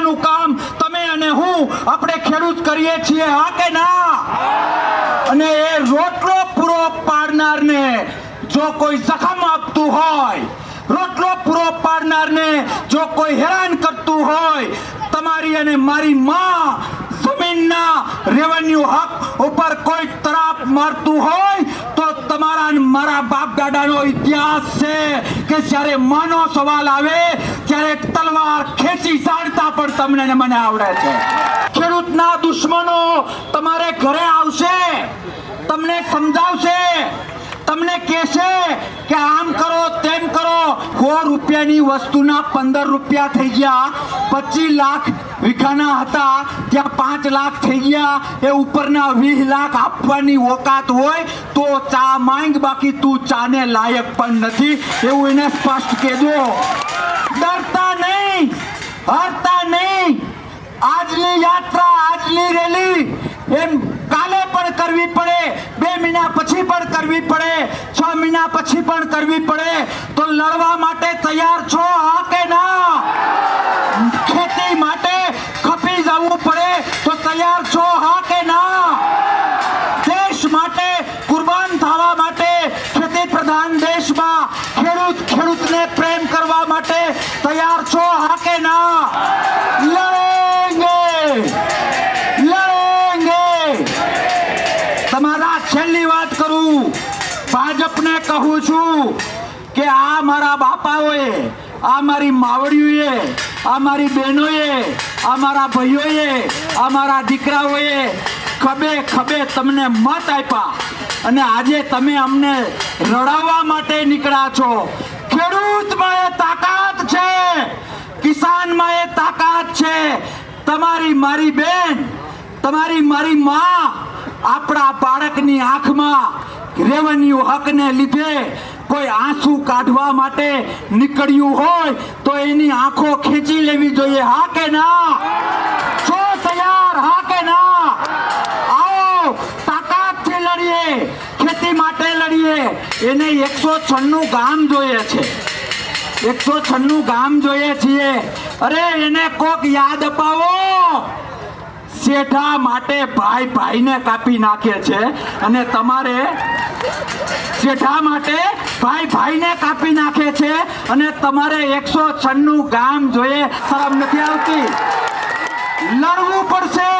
આપવાનું કામ તમે અને હું આપણે ખેડૂત કરીએ છીએ, હા કે ના? અને એ રોટલો પૂરો પાડનારને જો કોઈ જખમ આપતું હોય, રોટલો પૂરો પાડનારને જો કોઈ હેરાન કરતું હોય, તમારી અને મારી માં જમીનના રેવન્યુ હક ઉપર કોઈ તરાપ મારતું હોય તો તમારા અને મારા બાપ દાદાનો ઇતિહાસ છે કે જ્યારે માનો સવાલ આવે ત્યારે તલવાર ખેંચી જાણતા પણ તમને ને મને આવડે છે. ખેડૂતના દુશ્મનો તમારે ઘરે આવશે, તમને સમજાવશે, તમને કહેશે કે આમ કરો તેમ કરો. 100 રૂપિયાની વસ્તુના 15 રૂપિયા થઈ ગયા, 25 લાખ વીઘાના હતા ત્યાં 5 લાખ થઈ ગયા. એ ઉપરના 20 લાખ આપવાની ઓકાત હોય તો ચા માંગ, બાકી તું ચાને લાયક પણ નથી, એવું એને સ્પષ્ટ કહેજો. ડરતા નહીં, હારતા નહીં. આજની યાત્રા, આજની રેલી એમ કાલે પણ કરવી પડે, 2 મહિના પછી પણ કરવી પડે, 6 મહિના પછી પણ કરવી પડે, તો લડવા માટે તૈયાર છો, હા કે ના? ખેતી માટે ખપી જવું પડે તો તૈયાર છો, હા કે ના? દેશ માટે કુરબાન થવા માટે, ખેતી પ્રધાન દેશમાં ખેડૂતને પ્રેમ કરવા માટે તૈયાર છો, હા કે ના? તમારા છેલ્લી વાત કરું, ભાજપને કહું છું કે આ મારા બાપાઓએ, આ મારી માવડીઓએ, આ મારી બહેનોએ, આ મારા ભાઈઓએ, આ મારા દીકરાઓએ ખભે ખભે તમને મત આપ્યા અને આજે તમે અમને રડાવવા માટે નીકળ્યા છો. ખેડૂતમાં એ તાકાત છે, કિસાનમાં એ તાકાત છે. તમારી મારી બેન, તમારી મારી માં આપણા બાળકની આંખમાં રેવન્યુ હકને લીધે કોઈ આંસુ કાઢવા માટે નીકળ્યું હોય તો એની આંખો ખેંચી લેવી જોઈએ, હા કે ના? છો તૈયાર, હા કે ના? આવો તાકાતથી લડીએ, ખેતી માટે લડીએ. એને 196 ગામ જોઈએ છે, 196 ગામ જોઈએ છીએ. અરે એને કોક યાદ અપાવો. શેઠા માટે ભાઈ ભાઈને કાપી નાખે છે અને તમારે શેઠા માટે ભાઈ ભાઈને કાપી નાખે છે અને તમારે 196 ગામ જોઈએ. શરમ નથી આવતી? લડવું પડશે.